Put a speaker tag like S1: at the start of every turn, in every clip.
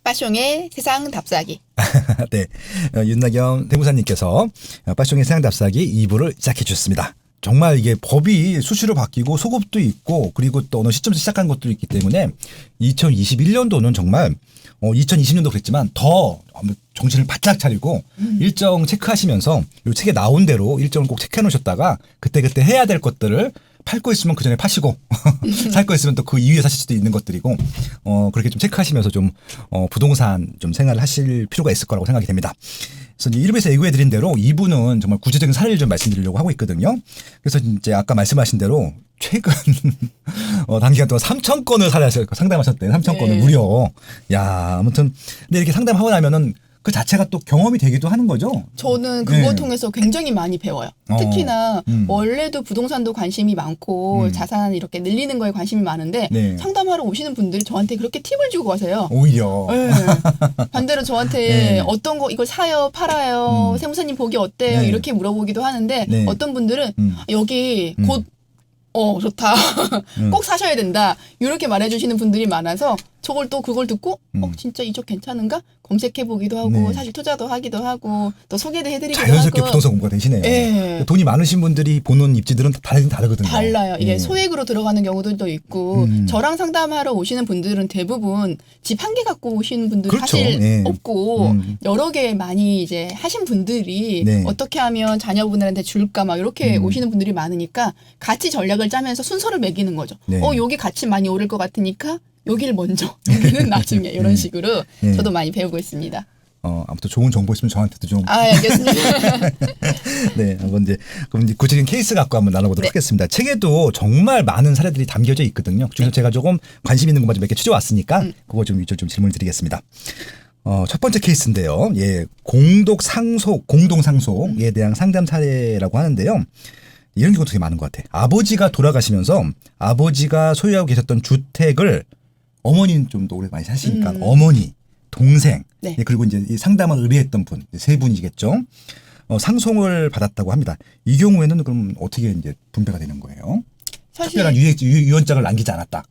S1: 빠숑의 세상 답사기.
S2: 네, 윤나경 대무사님께서 빠숑의 세상 답사기 2부를 시작해 주셨습니다. 정말 이게 법이 수시로 바뀌고 소급도 있고 그리고 또 어느 시점에서 시작한 것도 있기 때문에 2021년도는 정말 2020년도 그랬지만 더 정신을 바짝 차리고 일정 체크하시면서 이 책에 나온 대로 일정을 꼭 체크해 놓으셨다가 그때그때 해야 될 것들을 팔 거 있으면 그 전에 파시고 살 거 있으면 또 그 이후에 사실 수도 있는 것들이고 그렇게 좀 체크하시면서 좀 부동산 좀 생활을 하실 필요가 있을 거라고 생각이 됩니다. 그래서 이제 1부에서 예고해 드린 대로 2부는 정말 구체적인 사례를 좀 말씀드리려고 하고 있거든요. 그래서 이제 아까 말씀하신 대로 최근 단기간 동안 3,000건을 상담하셨대요. 3,000건을
S1: 네.
S2: 무려. 야, 아무튼 근데 이렇게 상담하고 나면은 그 자체가 또 경험이 되기도 하는 거죠.
S1: 저는 그거
S2: 네.
S1: 통해서 굉장히 많이 배워요. 특히나 원래도 부동산도 관심이 많고 자산 이렇게 늘리는 거에 관심이 많은데
S2: 네.
S1: 상담하러 오시는 분들이 저한테 그렇게 팁을 주고 가세요.
S2: 오히려.
S1: 네. 반대로 저한테
S2: 네.
S1: 어떤 거 이걸 사요, 팔아요, 세무사님 보기 어때요?
S2: 네.
S1: 이렇게 물어보기도 하는데
S2: 네.
S1: 어떤 분들은 여기 곧 좋다. 꼭 사셔야 된다. 이렇게 말해주시는 분들이 많아서 저걸 또 그걸 듣고 진짜 이쪽 괜찮은가? 검색해보기도 하고
S2: 네.
S1: 사실 투자도 하기도 하고 또 소개도 해드리기도
S2: 자연스럽게
S1: 하고
S2: 부동산 공부가 되시네요.
S1: 예.
S2: 돈이 많으신 분들이 보는 입지들은 다르거든요.
S1: 달라요. 이게
S2: 예.
S1: 소액으로 들어가는 경우들도 있고 저랑 상담하러 오시는 분들은 대부분 집 한 개 갖고 오시는 분들이
S2: 그렇죠.
S1: 사실
S2: 예.
S1: 없고 여러 개 많이 이제 하신 분들이
S2: 네.
S1: 어떻게 하면 자녀분들한테 줄까 막 이렇게 오시는 분들이 많으니까 같이 전략을 짜면서 순서를 매기는 거죠.
S2: 네.
S1: 여기 같이 많이 오를 것 같으니까 여기를 먼저 여기는 나중에 이런 식으로
S2: 네.
S1: 저도 많이 배우고 있습니다.
S2: 아무튼 좋은 정보 있으면 저한테도 좀.
S1: 알겠습니다.
S2: 네, 한번 그럼 이제 구체적인 케이스 갖고 한번 나눠보도록
S1: 네.
S2: 하겠습니다. 책에도 정말 많은 사례들이 담겨져 있거든요. 그중에서 제가 조금 관심 있는 것만 좀 몇 개 추려왔으니까 그거 좀 위주로 좀 질문을 드리겠습니다. 첫 번째 케이스인데요. 예, 공동상속에 대한 상담 사례라고 하는데요. 이런 경우도 되게 많은 것 같아요. 아버지가 돌아가시면서 아버지가 소유하고 계셨던 주택을 어머니는 좀 더 오래 많이 사시니까 어머니, 동생,
S1: 네.
S2: 예, 그리고 이제 이 상담을 의뢰했던 분, 세 분이겠죠. 상속을 받았다고 합니다. 이 경우에는 그럼 어떻게 이제 분배가 되는 거예요?
S1: 사실
S2: 특별한 유언장을 남기지 않았다.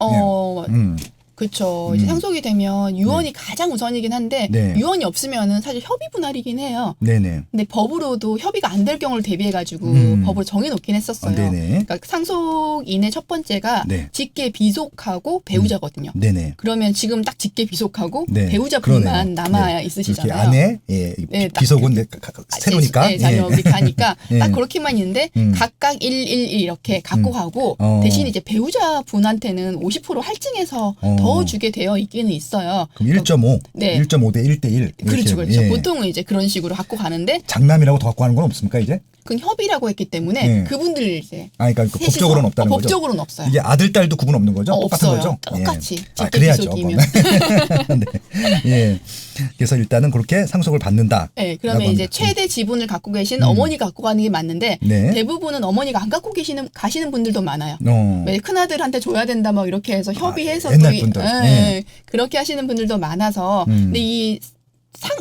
S1: 그렇죠. 이제 상속이 되면 유언이 가장 우선이긴 한데
S2: 네.
S1: 유언이 없으면은 사실 협의 분할이긴 해요.
S2: 네네.
S1: 근데 법으로도 협의가 안 될 경우를 대비해가지고 법으로 정해놓긴 했었어요.
S2: 네네.
S1: 그러니까 상속인의 첫 번째가
S2: 네.
S1: 직계 비속하고 배우자거든요.
S2: 네네.
S1: 그러면 지금 딱 직계 비속하고
S2: 네.
S1: 배우자분만
S2: 그러네요.
S1: 남아
S2: 네.
S1: 있으시잖아요.
S2: 이렇게 아내, 예,
S1: 네, 딱
S2: 비속은 새로니까.
S1: 네, 자녀들이 가니까
S2: 예.
S1: 딱 그렇게만 있는데 각각 1 이렇게 갖고 가고 대신 이제 배우자분한테는 50% 할증해서 더 주게 되어 있기는 있어요.
S2: 그럼 1.5,
S1: 네.
S2: 1.5 대 1대1.
S1: 그렇죠, 그렇죠. 보통은 이제 그런 식으로 갖고 가는데
S2: 장남이라고 더 갖고 가는 건 없습니까 이제?
S1: 그건 협의라고 했기 때문에
S2: 네.
S1: 그분들 이제
S2: 그러니까
S1: 셋이서-
S2: 법적으로는 없다는 거죠.
S1: 법적으로는 없어요.
S2: 이게 아들 딸도 구분 없는 거죠? 똑같은
S1: 없어요.
S2: 거죠?
S1: 똑같이.
S2: 예.
S1: 직계
S2: 그래야죠.
S1: 비속이면.
S2: 네. 예. 그래서 일단은 그렇게 상속을 받는다.
S1: 네, 그러면
S2: 라고
S1: 이제
S2: 합니다.
S1: 최대 지분을 갖고 계신 어머니가 갖고 가는 게 맞는데
S2: 네.
S1: 대부분은 어머니가 안 갖고 가시는 분들도 많아요.
S2: 어.
S1: 왜 큰아들한테 줘야 된다 뭐 이렇게 해서 협의해서
S2: 옛날
S1: 또
S2: 분들.
S1: 예,
S2: 네.
S1: 그렇게 하시는 분들도 많아서 근데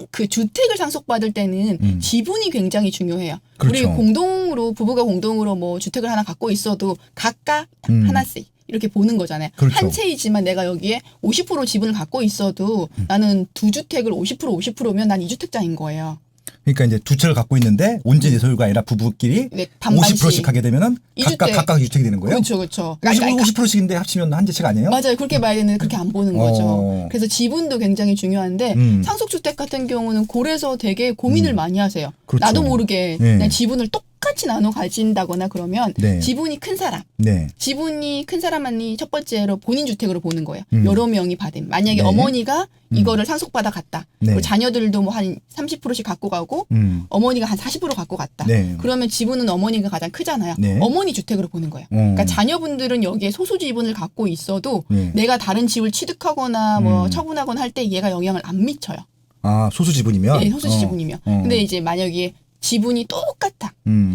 S1: 그 주택을 상속받을 때는 지분이 굉장히 중요해요.
S2: 그렇죠.
S1: 우리 부부가 공동으로 뭐 주택을 하나 갖고 있어도 각각 하나씩 이렇게 보는 거잖아요.
S2: 그렇죠.
S1: 한 채이지만 내가 여기에 50% 지분을 갖고 있어도 나는 두 주택을 50%면 난 2주택자인 거예요.
S2: 그러니까 이제 두 채를 갖고 있는데 온전히 소유가 아니라 부부끼리
S1: 네, 반반씩.
S2: 50%씩 하게 되면은 각각 유택이 되는 거예요?
S1: 그렇죠, 그렇죠.
S2: 50%씩인데 합치면 한 채가 아니에요?
S1: 맞아요. 그렇게 봐야 되는데 그렇게 안 보는 거죠. 그래서 지분도 굉장히 중요한데 상속주택 같은 경우는 고래서 되게 고민을 많이 하세요.
S2: 그렇죠.
S1: 나도 모르게
S2: 네.
S1: 그냥 지분을 똑같이 나눠 가진다거나 그러면
S2: 네.
S1: 지분이 큰 사람.
S2: 네.
S1: 지분이 큰 사람만이 첫 번째로 본인 주택으로 보는 거예요. 여러 명이 받은. 만약에
S2: 네.
S1: 어머니가 이거를 상속받아 갔다.
S2: 네.
S1: 그리고 자녀들도 뭐 한 30%씩 갖고 가고 어머니가 한 40% 갖고 갔다.
S2: 네.
S1: 그러면 지분은 어머니가 가장 크잖아요.
S2: 네.
S1: 어머니 주택으로 보는 거예요. 그러니까 자녀분들은 여기에 소수 지분을 갖고 있어도
S2: 네.
S1: 내가 다른 집을 취득하거나 뭐 처분하거나 할 때 얘가 영향을 안 미쳐요.
S2: 아, 소수 지분이면?
S1: 예, 소수 지분이면. 근데 이제 만약에 지분이 똑같아.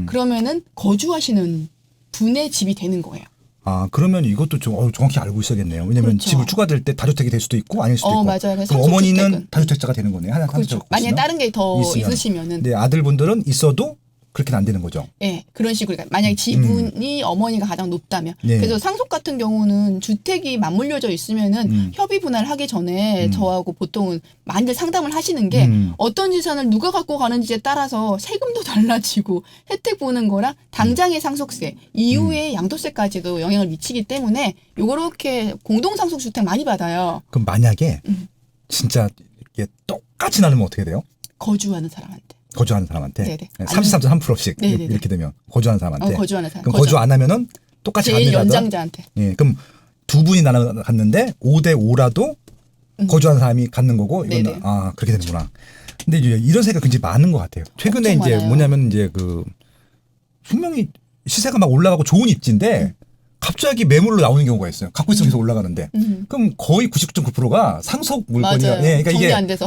S1: 그러면은 거주하시는 분의 집이 되는 거예요.
S2: 아, 그러면 이것도 좀 정확히 알고 있어야겠네요. 왜냐면
S1: 그렇죠.
S2: 집을 추가될 때 다주택이 될 수도 있고 아닐 수도 있고.
S1: 맞아요. 그래서
S2: 그럼 어머니는
S1: 상속주택은.
S2: 다주택자가 되는 거네요. 하나
S1: 그렇죠. 만약에 다른 게 더 있으시면은.
S2: 네, 아들분들은 있어도 그렇게는 안 되는 거죠.
S1: 예, 그런 식으로. 그러니까 만약에 지분이 어머니가 가장 높다면.
S2: 네.
S1: 그래서 상속 같은 경우는 주택이 맞물려져 있으면은 협의 분할 하기 전에 저하고 보통은 많이들 상담을 하시는 게 어떤 재산을 누가 갖고 가는지에 따라서 세금도 달라지고 혜택 보는 거랑 당장의 상속세, 이후에 양도세까지도 영향을 미치기 때문에 요렇게 공동상속주택 많이 받아요.
S2: 그럼 만약에 진짜 이게 똑같이 나누면 어떻게 돼요?
S1: 거주하는 사람한테.
S2: 거주하는 사람한테
S1: 네네.
S2: 33.3%씩
S1: 네네네.
S2: 이렇게 되면 거주하는 사람한테.
S1: 거주하는 사람.
S2: 그럼 거주 안 하면은 똑같이
S1: 제일
S2: 갑니다.
S1: 연장자한테.
S2: 예, 그럼 두 분이 나눠갔는데 5대 5라도 거주하는 사람이 갖는 거고 이건
S1: 네네.
S2: 아 그렇게 되는구나. 근데 이제 이런 생각 굉장히 많은 것 같아요. 최근에
S1: 엄청
S2: 이제
S1: 많아요.
S2: 뭐냐면 이제 그 분명히 시세가 막 올라가고 좋은 입지인데 갑자기 매물로 나오는 경우가 있어요. 갖고 있으면 계속 올라가는데. 그럼 거의 99.9%가 상속 물건이야.
S1: 맞아요.
S2: 예, 그러니까
S1: 정리
S2: 이게
S1: 안 돼서.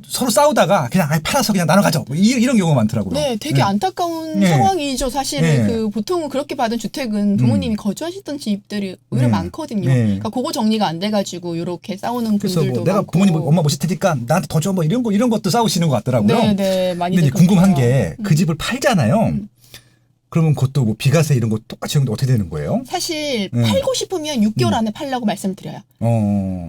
S2: 서로 싸우다가 그냥 아예 팔아서 그냥 나눠 가져. 이런 경우가 많더라고요.
S1: 네, 되게 안타까운
S2: 네.
S1: 상황이죠. 사실은
S2: 네.
S1: 그 보통은 그렇게 받은 주택은 부모님이 거주하시던 집들이 오히려
S2: 네.
S1: 많거든요.
S2: 네.
S1: 그러니까 그거 정리가 안 돼가지고 이렇게 싸우는
S2: 그래서
S1: 분들도
S2: 뭐 내가
S1: 많고.
S2: 부모님 엄마 모실 테니까 나한테 더 줘 뭐 이런 것도 싸우시는 것 같더라고요.
S1: 네, 네, 많이.
S2: 근데 이제 궁금한 게 그 집을 팔잖아요. 그러면 그것도 뭐 비과세 이런 거 똑같이 하는데 어떻게 되는 거예요?
S1: 사실 팔고 싶으면 6개월 안에 팔라고 말씀드려요.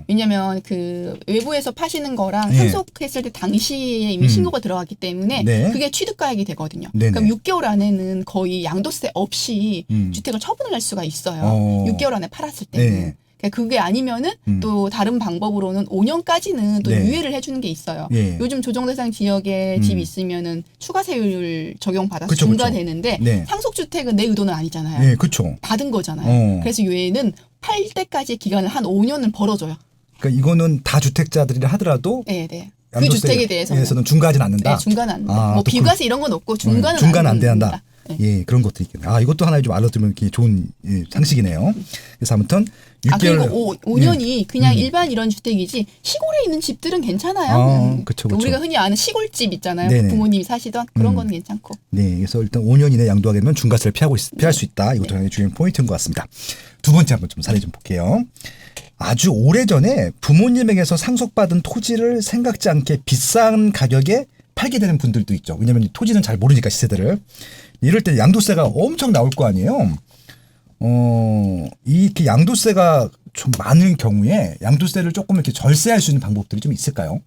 S1: 왜냐면 그 외부에서 파시는 거랑
S2: 네.
S1: 상속했을 때 당시에 이미 신고가 들어갔기 때문에
S2: 네.
S1: 그게 취득가액이 되거든요.
S2: 네네.
S1: 그럼 6개월 안에는 거의 양도세 없이 주택을 처분을 할 수가 있어요. 6개월 안에 팔았을 때는.
S2: 네.
S1: 그러니까 그게 아니면은 또 다른 방법으로는 5년까지는 또
S2: 네.
S1: 유예를 해주는 게 있어요.
S2: 예.
S1: 요즘 조정대상 지역에 집 있으면은 추가세율 적용받아서
S2: 그쵸, 그쵸.
S1: 중과되는데
S2: 네.
S1: 상속주택은 내 의도는 아니잖아요.
S2: 예, 그렇죠.
S1: 받은 거잖아요.
S2: 어.
S1: 그래서 유예는 팔 때까지 기간을 한 5년을 벌어줘요.
S2: 그러니까 이거는 다 주택자들이라 하더라도
S1: 네, 네. 그
S2: 양도세에
S1: 주택에 대해서는
S2: 중과하지는 않는다.
S1: 네, 중간은 안 돼.
S2: 아,
S1: 뭐
S2: 또
S1: 비과세 이런 건 없고 중간은
S2: 중간 안
S1: 안
S2: 된다.
S1: 됩니다. 네.
S2: 예, 그런 것도 있겠네. 아, 이것도 하나 좀 알아두면 이렇게 좋은 상식이네요. 그래서 아무튼 6개월.
S1: 그리고 5년이 그냥 일반 이런 주택이지 시골에 있는 집들은 괜찮아요.
S2: 아, 그쵸, 그쵸.
S1: 우리가 흔히 아는 시골집 있잖아요.
S2: 네네.
S1: 부모님이 사시던 그런 건 괜찮고.
S2: 네, 그래서 일단 5년 이내 양도하게 되면 중과세를 피할 수 있다. 이것도 굉장히 중요한 포인트인 것 같습니다. 두 번째 한번 좀 사례 좀 볼게요. 아주 오래전에 부모님에게서 상속받은 토지를 생각지 않게 비싼 가격에 팔게 되는 분들도 있죠. 왜냐하면 이 토지는 잘 모르니까 시세들을. 이럴 때 양도세가 엄청 나올 거 아니에요. 이렇게 양도세가 좀 많은 경우에 양도세를 조금 이렇게 절세할 수 있는 방법들이 좀 있을까요?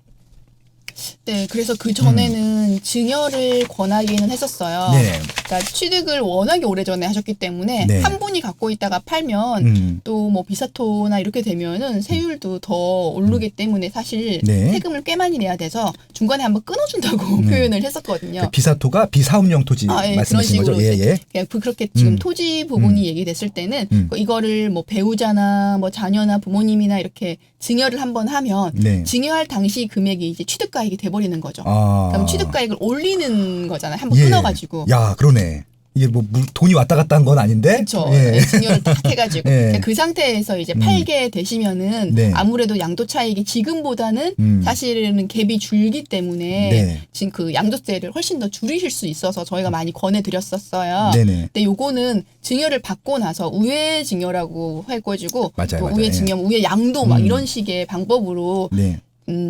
S1: 네, 그래서 그 전에는 증여를 권하기는 했었어요.
S2: 네.
S1: 그러니까 취득을 워낙에 오래전에 하셨기 때문에
S2: 네.
S1: 한 분이 갖고 있다가 팔면 또 뭐 비사토나 이렇게 되면은 세율도 더 오르기 때문에 사실
S2: 네.
S1: 세금을 꽤 많이 내야 돼서 중간에 한번 끊어준다고 표현을 했었거든요.
S2: 그 비사토가 비사업용 토지
S1: 예,
S2: 말씀하신 거죠? 예, 예.
S1: 그냥 그렇게 지금 토지 부분이 얘기됐을 때는 이거를 뭐 배우자나 뭐 자녀나 부모님이나 이렇게 증여를 한번 하면
S2: 네.
S1: 증여할 당시 금액이 이제 취득가액이 돼버리는 거죠.
S2: 아.
S1: 그럼 취득가액을 올리는 거잖아요. 한번
S2: 예.
S1: 끊어가지고.
S2: 야, 그러네. 이게 뭐 돈이 왔다 갔다 한 건 아닌데.
S1: 그렇죠.
S2: 예.
S1: 증여를 딱 해가지고
S2: 예.
S1: 그 상태에서 이제 팔게 되시면은
S2: 네.
S1: 아무래도 양도 차익이 지금보다는 사실은 갭이 줄기 때문에
S2: 네.
S1: 지금 그 양도세를 훨씬 더 줄이실 수 있어서 저희가 많이 권해드렸었어요.
S2: 네네.
S1: 근데 요거는 증여를 받고 나서 우회 증여라고 해가지고
S2: 맞아요,
S1: 또
S2: 맞아요.
S1: 우회
S2: 예.
S1: 증여, 우회 양도 막 이런 식의 방법으로
S2: 네.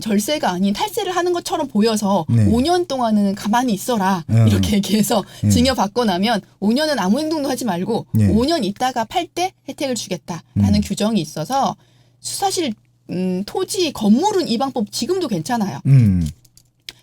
S1: 절세가 아닌 탈세를 하는 것처럼 보여서
S2: 네.
S1: 5년 동안은 가만히 있어라 이렇게 얘기해서 증여 받고 나면 5년은 아무 행동도 하지 말고
S2: 네.
S1: 5년 있다가 팔 때 혜택을 주겠다라는 규정이 있어서 사실 토지 건물은 이 방법 지금도 괜찮아요.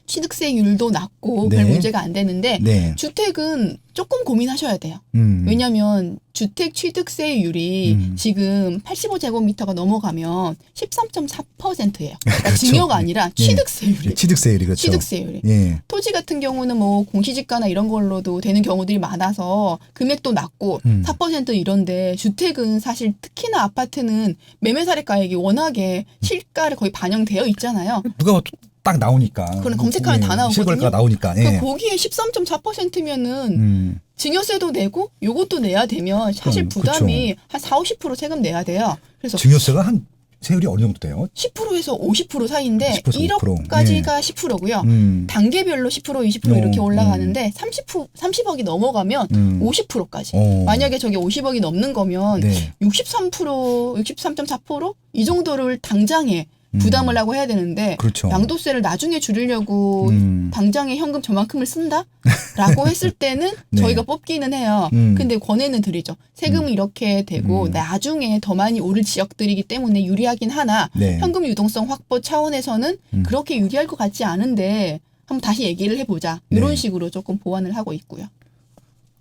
S1: 취득세율도 낮고
S2: 네.
S1: 별 문제가 안 되는데
S2: 네.
S1: 주택은 조금 고민하셔야 돼요.
S2: 음.
S1: 왜냐하면 주택 취득세율이 지금 85제곱미터가 넘어가면 13.4%예요. 그러니까
S2: 그렇죠.
S1: 증여가 아니라
S2: 예.
S1: 취득세율이.
S2: 예, 취득세율이 그렇죠.
S1: 취득세율이.
S2: 예.
S1: 토지 같은 경우는 뭐 공시지가나 이런 걸로도 되는 경우들이 많아서 금액도 낮고 4% 이런데 주택은 사실 특히나 아파트는 매매사례가액이 워낙에 실가를 거의 반영되어 있잖아요.
S2: 누가 딱 나오니까.
S1: 그럼 검색하면 다 나오거든요.
S2: 실거래가 나오니까.
S1: 그
S2: 예.
S1: 거기에 13.4%면은 증여세도 내고 요것도 내야 되면 사실
S2: 그럼,
S1: 부담이 한 4, 50% 세금 내야 돼요. 그래서
S2: 증여세가 한 세율이 어느 정도 돼요?
S1: 10%에서 50% 사이인데
S2: 10%,
S1: 1억까지가 10%고요. 단계별로 10%, 20% 이렇게 올라가는데 30억이 넘어가면 50%까지. 만약에 저게 50억이 넘는 거면
S2: 네.
S1: 63%, 63.4%? 이 정도를 당장에 부담을 하고 해야 되는데
S2: 그렇죠.
S1: 양도세를 나중에 줄이려고 당장에 현금 저만큼을 쓴다라고 했을 때는
S2: 네.
S1: 저희가 뽑기는 해요. 근데 권해는 드리죠. 세금이 이렇게 되고 나중에 더 많이 오를 지역들이기 때문에 유리하긴 하나
S2: 네.
S1: 현금 유동성 확보 차원에서는 그렇게 유리할 것 같지 않은데 한번 다시 얘기를 해보자. 이런
S2: 네.
S1: 식으로 조금 보완을 하고 있고요.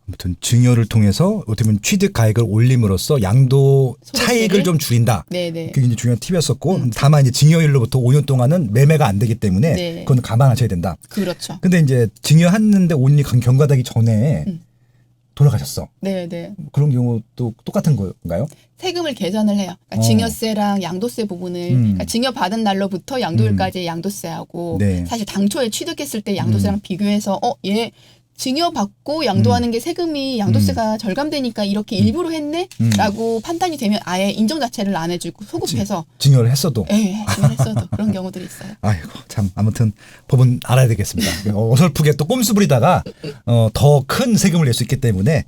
S2: 아무튼 증여를 통해서 어떻게 보면 취득 가액을 올림으로써 양도 차익을
S1: 소득세를?
S2: 좀 줄인다.
S1: 네네.
S2: 그게 이제 중요한 팁이었었고 다만 이제 증여일로부터 5년 동안은 매매가 안 되기 때문에
S1: 네.
S2: 그건 감안하셔야 된다.
S1: 그렇죠.
S2: 근데 이제 증여했는데 5년이 경과되기 전에 돌아가셨어.
S1: 네네.
S2: 그런 경우도 똑같은 건가요?
S1: 세금을 계산을 해요. 그러니까 증여세랑 양도세 부분을 그러니까 증여받은 날로부터 양도일까지의 양도세하고
S2: 네.
S1: 사실 당초에 취득했을 때 양도세랑 비교해서 얘 증여받고 양도하는 게 세금이 양도세가 절감되니까 이렇게 일부러 했네? 라고 판단이 되면 아예 인정 자체를 안 해주고 소급해서
S2: 증여를 했어도.
S1: 예, 증여했어도 그런 경우들이 있어요.
S2: 아이고 참 아무튼 법은 알아야 되겠습니다. 어설프게 또 꼼수 부리다가 더 큰 세금을 낼 수 있기 때문에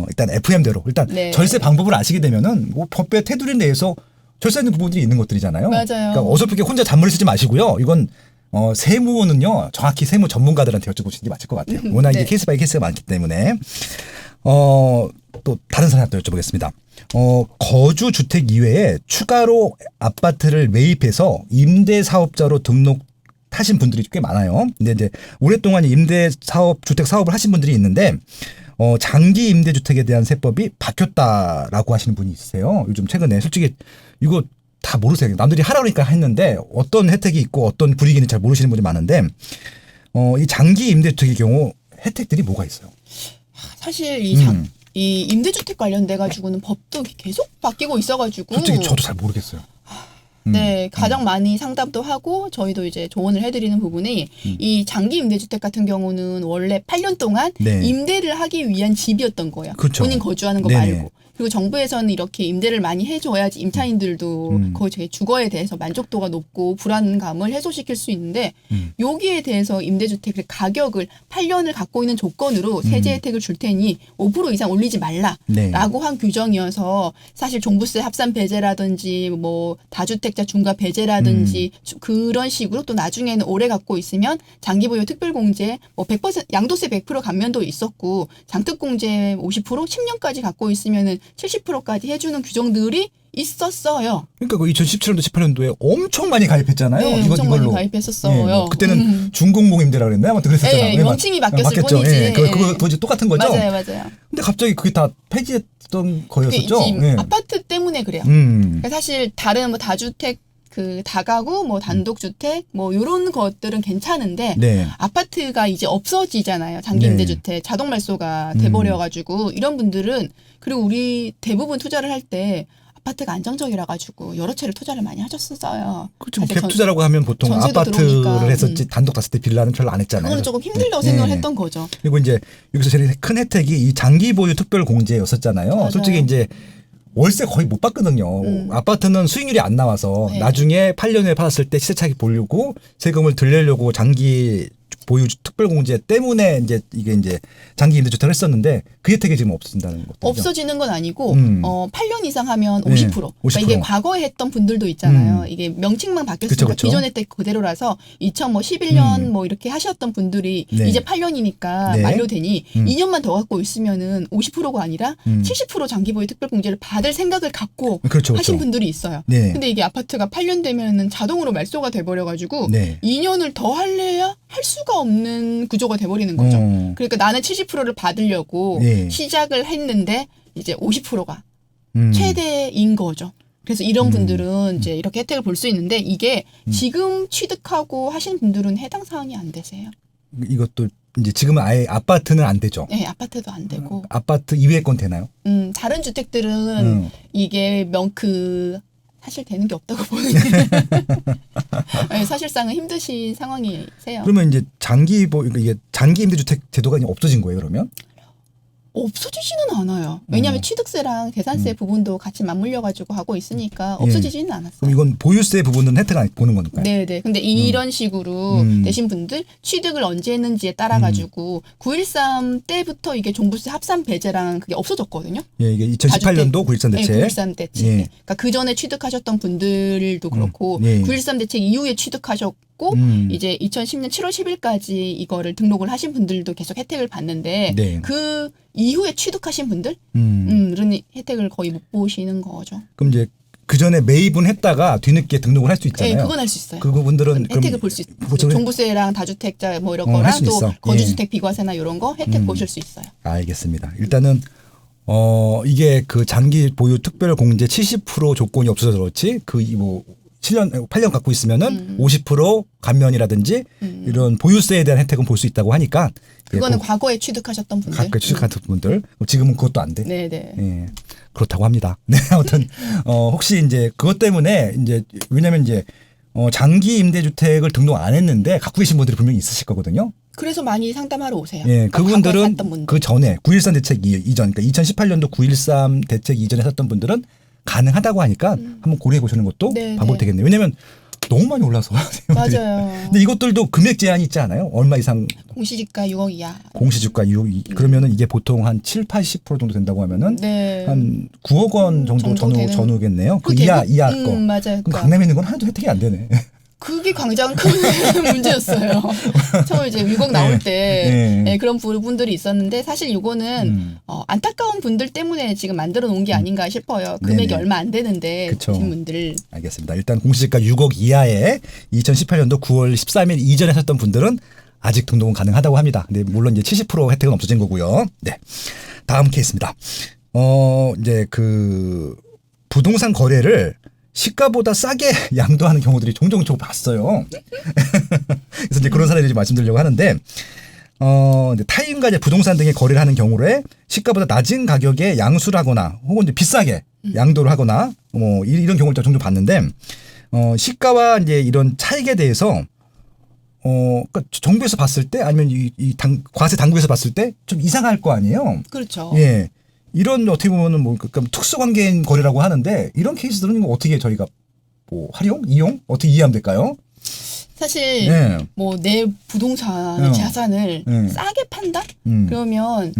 S2: 일단 FM대로 일단
S1: 네.
S2: 절세 방법을 아시게 되면은 뭐 법의 테두리 내에서 절세하는 부분들이 있는 것들이잖아요.
S1: 맞아요.
S2: 그러니까 어설프게 혼자 잔머리 쓰지 마시고요. 이건 세무는요 정확히 세무 전문가들한테 여쭤보시는 게 맞을 것 같아요. 워낙 이게
S1: 네.
S2: 케이스 바이 케이스가 많기 때문에 또 다른 사람한테 여쭤보겠습니다. 거주 주택 이외에 추가로 아파트를 매입해서 임대 사업자로 등록하신 분들이 꽤 많아요. 근데 이제 오랫동안 임대 사업 주택 사업을 하신 분들이 있는데 장기 임대 주택에 대한 세법이 바뀌었다라고 하시는 분이 있으세요. 요즘 최근에 솔직히 이거 다 모르세요. 남들이 하라 그러니까 했는데 어떤 혜택이 있고 어떤 불이익인지 잘 모르시는 분이 많은데 이 장기 임대주택의 경우 혜택들이 뭐가 있어요?
S1: 사실 이 임대주택 관련돼 가지고는 법도 계속 바뀌고 있어가지고
S2: 솔직히 저도 잘 모르겠어요.
S1: 네, 가장 많이 상담도 하고 저희도 이제 조언을 해드리는 부분이 이 장기 임대주택 같은 경우는 원래 8년 동안
S2: 네.
S1: 임대를 하기 위한 집이었던 거예요.
S2: 그렇죠.
S1: 본인 거주하는 거
S2: 네네.
S1: 말고. 그리고 정부에서는 이렇게 임대를 많이 해줘야지 임차인들도 그 주거에 대해서 만족도가 높고 불안감을 해소시킬 수 있는데 여기에 대해서 임대주택의 가격을 8년을 갖고 있는 조건으로 세제 혜택을 줄 테니 5% 이상 올리지 말라라고
S2: 네.
S1: 한 규정이어서 사실 종부세 합산 배제라든지 뭐 다주택자 중과 배제라든지 그런 식으로 또 나중에는 오래 갖고 있으면 장기보유 특별공제 뭐 100% 양도세 100% 감면도 있었고 장특공제 50% 10년까지 갖고 있으면은 70%까지 해주는 규정들이 있었어요.
S2: 그러니까 그 2017년도 18년도에 엄청 많이 가입했잖아요.
S1: 네, 엄청 많이 가입했었어요.
S2: 뭐 그때는 중공공임대라 그랬나요? 아무튼 그랬었잖아요.
S1: 네, 명칭이 바뀌었을
S2: 바뀌었죠.
S1: 뿐이지.
S2: 예, 그거 이제 똑같은 거죠.
S1: 맞아요, 맞아요.
S2: 근데 갑자기 그게 다 폐지했던 거였었죠.
S1: 지금
S2: 예.
S1: 아파트 때문에 그래요. 그러니까 사실 다른 뭐 다주택 그 다가구 뭐 단독주택 뭐 이런 것들은 괜찮은데
S2: 네.
S1: 아파트가 이제 없어지잖아요. 장기
S2: 네.
S1: 임대주택 자동 말소가 돼버려가지고 이런 분들은 그리고 우리 대부분 투자를 할 때 아파트가 안정적이라 가지고 여러 채를 투자를 많이 하셨었어요.
S2: 그렇죠. 뭐
S1: 사실
S2: 갭 투자라고 하면 보통
S1: 전세도
S2: 아파트를
S1: 들어오니까.
S2: 했었지 단독 샀을 때 빌라는 별로 안 했잖아요.
S1: 그거는 조금 힘들다고
S2: 네.
S1: 생각을
S2: 네.
S1: 했던 거죠.
S2: 그리고 이제 여기서 제일 큰 혜택이 이 장기 보유 특별 공제였었잖아요.
S1: 맞아요.
S2: 솔직히 이제 월세 거의 못 받거든요. 아파트는 수익률이 안 나와서
S1: 네.
S2: 나중에 8년 후에 받았을 때 시세 차익 보려고 세금을 들려고 장기 보유 특별 공제 때문에 이게 장기 임대주택을 했었는데 그 혜택이 지금 없어진다는 것도
S1: 없어지는 건 아니고 8년 이상 하면
S2: 네,
S1: 50%. 그러니까
S2: 50%.
S1: 이게 과거에 했던 분들도 있잖아요. 이게 명칭만 바뀌었으니까
S2: 그쵸.
S1: 기존 혜택 그대로라서 2011년 뭐 이렇게 하셨던 분들이
S2: 네.
S1: 이제 8년이니까
S2: 네.
S1: 만료되니 2년만 더 갖고 있으면은 50%가 아니라 70% 장기보유 특별공제를 받을 생각을 갖고
S2: 그렇죠.
S1: 하신 분들이 있어요.
S2: 네.
S1: 근데 이게 아파트가 8년 되면은 자동으로 말소가 돼버려가지고
S2: 네.
S1: 2년을 더 할래야 할 수가 없는 구조가 돼버리는 거죠. 그러니까 나는 70%를 받으려고
S2: 네.
S1: 시작을 했는데 이제 50%가
S2: 음.
S1: 최대인 거죠. 그래서 이런 분들은 이제 이렇게 혜택을 볼 수 있는데 이게 지금 취득하고 하신 분들은 해당 사항이 안 되세요.
S2: 이것도 이제 지금은 아예 아파트는 안 되죠.
S1: 네, 아파트도 안 되고.
S2: 아파트 이외의 건 되나요?
S1: 다른 주택들은 이게 사실 되는 게 없다고 보는 게 네, 사실상은 힘드신 상황이세요.
S2: 그러면 이제 장기 임대주택 제도가 이제 없어진 거예요, 그러면?
S1: 없어지지는 않아요. 왜냐하면 취득세랑 재산세 부분도 같이 맞물려가지고 하고 있으니까 없어지지는 않았어요.
S2: 그럼 이건 보유세 부분은 혜택 안 보는 거니까요.
S1: 네네. 근데 이런 식으로 내신 분들 취득을 언제 했는지에 따라가지고 9.13 때부터 이게 종부세 합산 배제랑 그게 없어졌거든요.
S2: 예, 이게 2018년도 9.13 대책.
S1: 네, 9.13 대책.
S2: 예.
S1: 그러니까 그 전에 취득하셨던 분들도 그렇고
S2: 예.
S1: 9.13 대책 이후에 취득하셨고 이제 2010년 7월 10일까지 이거를 등록을 하신 분들도 계속 혜택을 받는데
S2: 네.
S1: 그 이후에 취득하신 분들은 혜택을 거의 못 보시는 거죠.
S2: 그럼 이제 그 전에 매입은 했다가 뒤늦게 등록을 할 수 있잖아요.
S1: 네, 그건 할 수 있어요.
S2: 그분들은
S1: 혜택을 볼 수 있어요. 종부세랑 다주택자 뭐 이런
S2: 할
S1: 거랑
S2: 수는
S1: 또
S2: 있어.
S1: 거주주택 비과세나 이런 거 혜택 보실 수 있어요.
S2: 알겠습니다. 일단은 이게 그 장기 보유 특별 공제 70% 조건이 없어서 그렇지 그 뭐 7년, 8년 갖고 있으면은 50% 감면이라든지 이런 보유세에 대한 혜택은 볼 수 있다고 하니까
S1: 그거는 과거에 취득하셨던 분들.
S2: 과거에 취득하셨던 분들. 지금은 그것도 안 돼.
S1: 네네.
S2: 예. 그렇다고 합니다. 네, 아무튼 혹시 이제 그것 때문에 이제 왜냐면 이제 장기 임대주택을 등록 안 했는데 갖고 계신 분들이 분명히 있으실 거거든요.
S1: 그래서 많이 상담하러 오세요.
S2: 예,
S1: 그러니까
S2: 그분들은
S1: 분들.
S2: 그 전에 9.13 대책 이전, 그러니까 2018년도 9.13 대책 이전에 샀던 분들은 가능하다고 하니까 한번 고려해 보시는 것도
S1: 네,
S2: 방법이
S1: 네.
S2: 되겠네요. 왜냐하면 너무 많이 올라서.
S1: 맞아요.
S2: 근데 이것들도 금액 제한이 있지 않아요? 얼마 이상
S1: 공시지가 6억 이하.
S2: 공시지가 6억 그러면은 이게 보통 한 7-80% 정도 된다고 하면은
S1: 네.
S2: 한 9억 원 정도 전후겠네요. 그 이하 거.
S1: 맞아요.
S2: 그럼 강남에 있는 건 하나도 혜택이 안 되네.
S1: 그게 가장 큰 문제였어요. 처음에 이제 6억 나올 때 네, 그런 부분들이 있었는데 사실 이거는 안타까운 분들 때문에 지금 만들어 놓은 게 아닌가 싶어요. 금액이
S2: 네네.
S1: 얼마 안 되는데
S2: 그쵸.
S1: 계신 분들.
S2: 알겠습니다. 일단 공시지가 6억 이하에 2018년도 9월 13일 이전에 샀던 분들은 아직 등록은 가능하다고 합니다. 근데 물론 이제 70% 혜택은 없어진 거고요. 네. 다음 케이스입니다. 이제 그 부동산 거래를 시가보다 싸게 양도하는 경우들이 종종 봤어요. 그래서 이제 그런 사례를 말씀드리려고 하는데, 이제 타인과 이제 부동산 등의 거래를 하는 경우에 시가보다 낮은 가격에 양수를 하거나 혹은 이제 비싸게 양도를 하거나 뭐 이런 경우를 종종 봤는데, 시가와 이제 이런 차익에 대해서 그러니까 정부에서 봤을 때 아니면 과세 당국에서 봤을 때 좀 이상할 거 아니에요.
S1: 그렇죠.
S2: 예. 이런 어떻게 보면은 뭐 특수관계인 거래라고 하는데 이런 케이스들은 이거 어떻게 저희가 뭐 이용 어떻게 이해하면 될까요?
S1: 사실
S2: 네.
S1: 뭐 내 부동산 자산을
S2: 네.
S1: 싸게 판다? 그러면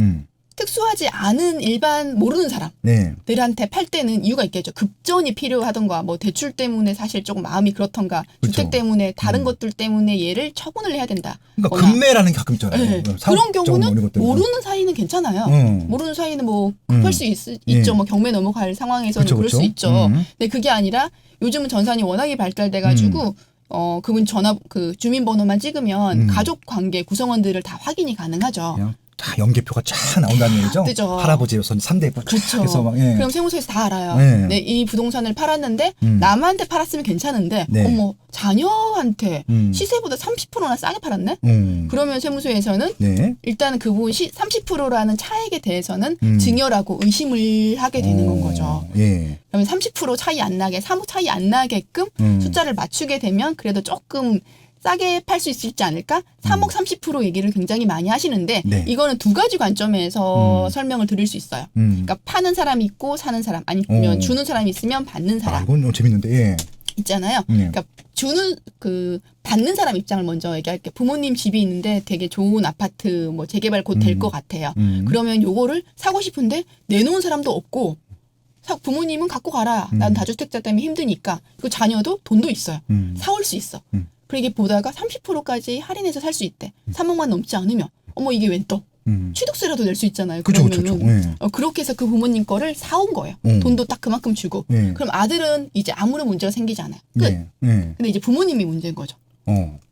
S1: 특수하지 않은 일반 모르는 사람들한테 팔 때는 이유가 있겠죠. 급전이 필요하던가 뭐 대출 때문에 사실 조금 마음이 그렇던가
S2: 그렇죠.
S1: 주택 때문에 다른 것들 때문에 얘를 처분을 해야 된다.
S2: 그러니까 금매라는 게 가끔 있잖아요.
S1: 네. 그런 경우는 모르는 사이는 괜찮아요. 모르는 사이는 뭐 급할 수 있죠. 뭐 경매 넘어갈 상황에서는
S2: 그쵸,
S1: 그럴
S2: 그쵸.
S1: 수 있죠. 근데 그게 아니라 요즘은 전산이 워낙에 발달돼가지고 그분 주민번호만 찍으면 가족 관계 구성원들을 다 확인이 가능하죠.
S2: 그냥 다 연계표가 쫙 나온다는 얘기죠.
S1: 뜨죠.
S2: 할아버지로서 3대
S1: 그렇죠.
S2: 해서 막,
S1: 그럼 세무서에서 다 알아요.
S2: 네.
S1: 네, 이 부동산을 팔았는데 남한테 팔았으면 괜찮은데
S2: 네.
S1: 어머 자녀한테 시세보다 30%나 싸게 팔았네? 그러면 세무서에서는
S2: 네.
S1: 일단은 그분 30%라는 차익에 대해서는 증여라고 의심을 하게 되는 건 거죠.
S2: 예.
S1: 그러면 30% 차이 안 나게 3호 차이 안 나게끔 숫자를 맞추게 되면 그래도 조금 싸게 팔 수 있지 않을까? 3억 30% 얘기를 굉장히 많이 하시는데
S2: 네.
S1: 이거는 두 가지 관점에서 설명을 드릴 수 있어요. 그러니까 파는 사람이 있고 사는 사람 아니면 주는 사람이 있으면 받는 사람.
S2: 이건 재밌는데. 예.
S1: 있잖아요. 그러니까 받는 사람 입장을 먼저 얘기할게요. 부모님 집이 있는데 되게 좋은 아파트 뭐 재개발 곧 될 것 같아요. 그러면 요거를 사고 싶은데 내놓은 사람도 없고 부모님은 갖고 가라. 난 다주택자 때문에 힘드니까. 그 자녀도 돈도 있어요. 사올 수 있어. 그리고 이게 보다가 30%까지 할인해서 살 수 있대. 3억만 넘지 않으면. 어머 이게 웬 떡. 취득세라도 낼 수 있잖아요.
S2: 그렇죠.
S1: 그러면은 그렇게 해서 그 부모님 거를 사온 거예요. 돈도 딱 그만큼 주고. 그럼 아들은 이제 아무런 문제가 생기지 않아요. 끝. 근데 이제 부모님이 문제인 거죠.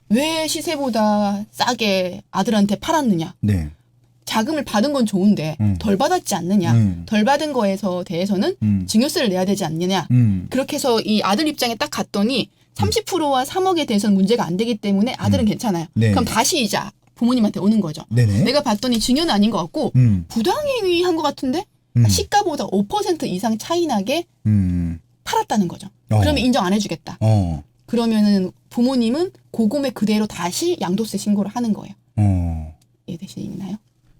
S1: 왜 시세보다 싸게 아들한테 팔았느냐.
S2: 네.
S1: 자금을 받은 건 좋은데 덜 받았지 않느냐. 덜 받은 거에서 대해서는 증여세를 내야 되지 않느냐. 그렇게 해서 이 아들 입장에 딱 갔더니 30%와 3억에 대해서는 문제가 안 되기 때문에 아들은 괜찮아요.
S2: 네.
S1: 그럼 다시 이제 부모님한테 오는 거죠.
S2: 네네.
S1: 내가 봤더니 증여는 아닌 것 같고 부당행위 한 것 같은데 시가보다 5% 이상 차이 나게 팔았다는 거죠. 그러면 인정 안 해주겠다. 그러면은 부모님은 고금액 그대로 다시 양도세 신고를 하는 거예요. 이해되시나요?